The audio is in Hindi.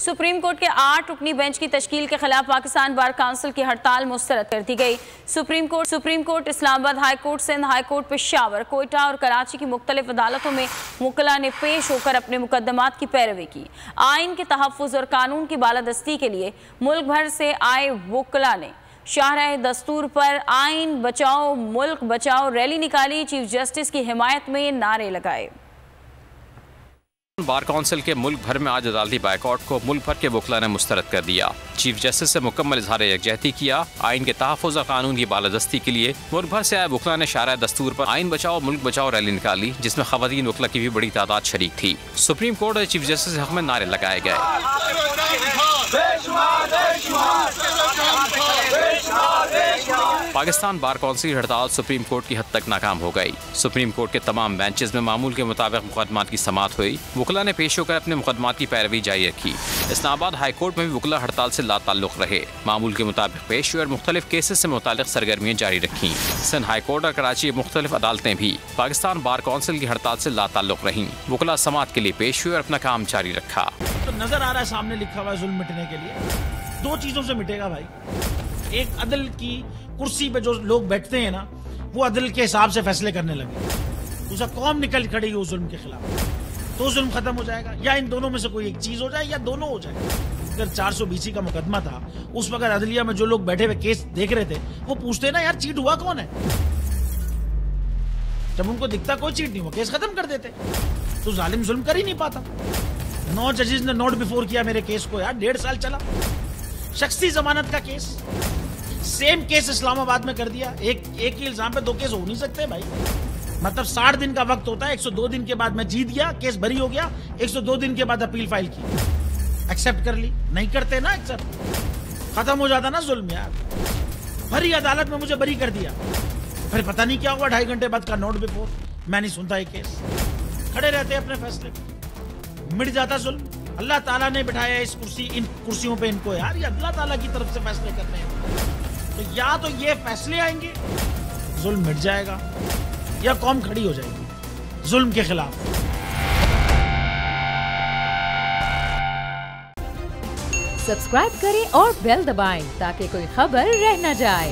सुप्रीम कोर्ट के 8 रुकनी बेंच की तश्कील के खिलाफ पाकिस्तान बार काउंसिल की हड़ताल मुस्तरद कर दी गई। Supreme court, Islamabad high court, Sindh high court, Peshawar, Quetta और कराची की मुख्तलिफ अदालतों में मुवक्किला ने पेश होकर अपने मुकदमात की पैरवी की। आइन के तहफ़्फ़ुज़ और कानून की बालादस्ती के लिए मुल्क भर से आए वुकला ने शाहराह दस्तूर पर आइन बचाओ मुल्क बचाओ रैली निकाली। चीफ जस्टिस की हिमायत में नारे लगाए। बार काउंसिल के मुल्क भर में आज अदालती बायकॉट को मुल्क भर के वुकला ने मुस्तरद कर दिया। चीफ जस्टिस से मुकम्मल इजहार यकजहती किया। आइन के तहफ़्फ़ुज़ और कानून की बालादस्ती के लिए मुल्क भर से आए वुकला ने शाहराह दस्तूर पर आइन बचाओ मुल्क बचाओ रैली निकाली, जिसमें ख़वातीन वुकला की भी बड़ी तादाद शरीक थी। सुप्रीम कोर्ट और चीफ जस्टिस के हक़ में नारे लगाए गए। पाकिस्तान बार काउंसिल की हड़ताल सुप्रीम कोर्ट की हद तक नाकाम हो गई। सुप्रीम कोर्ट के तमाम बेंचेस में मामूल के मुताबिक मुकदमात की समाअत हुई। वुकला ने पेश होकर अपने मुकदमात की पैरवी जारी रखी। इस्लामाबाद हाई कोर्ट में भी वुकला हड़ताल से लाताल्लुक रहे, मामूल के मुताबिक पेश हुए और मुख्तलिफ केसेस से मुतालिक सरगर्मियाँ जारी रखी। सिंध हाई कोर्ट और कराची की मुख्तलिफ अदालतें भी पाकिस्तान बार काउंसिल की हड़ताल से लाताल्लुक रहीं। वुकला समाअत के लिए पेश हुए और अपना काम जारी रखा। तो नजर आ रहा है सामने लिखा हुआ है जुल्म मिटने के लिए दो चीजों से मिटेगा भाई। एक, अदल की कुर्सी पे जो लोग बैठते हैं ना, वो अदल के हिसाब से फैसले करने लगे। दूसरा, कौम निकल खड़ी हो जुल्म के खिलाफ, तो जुल्म खत्म हो जाएगा। या इन दोनों में से कोई एक चीज हो जाए या दोनों हो जाए। अगर 420 का मुकदमा था, उस वक्त अदलिया में जो लोग बैठे हुए केस देख रहे थे, वो पूछते ना यार चीट हुआ कौन है। जब उनको दिखता कोई चीट नहीं हुआ, केस खत्म कर देते। तो जालिम जुल्म कर ही नहीं पाता। 9 जजेस ने नोट बिफोर किया मेरे केस को यार, 1.5 साल चला। शख्सी जमानत का केस, सेम केस इस्लामाबाद में कर दिया। एक ही इल्जाम पे 2 केस हो नहीं सकते भाई। मतलब 60 दिन का वक्त होता है। 102 दिन के बाद मैं जीत गया, केस बरी हो गया। 102 दिन के बाद अपील फाइल की, एक्सेप्ट कर ली। नहीं करते ना एक्सेप्ट, खत्म हो जाता ना जुल्म यार। भरी अदालत में मुझे बरी कर दिया, फिर पता नहीं क्या हुआ 2.5 घंटे बाद का नोट बिफोर। मैं नहीं सुनता ये केस, खड़े रहते अपने फैसले पे, मिट जाता जुल्म। अल्लाह ताला ने बिठाया इन कुर्सियों पे इनको यार, ये अल्लाह ताला की तरफ से फैसले करने हैं। तो या तो ये फैसले आएंगे, जुल्म मिट जाएगा, या कौम खड़ी हो जाएगी जुल्म के खिलाफ। सब्सक्राइब करें और बेल दबाएं ताकि कोई खबर रह न जाए।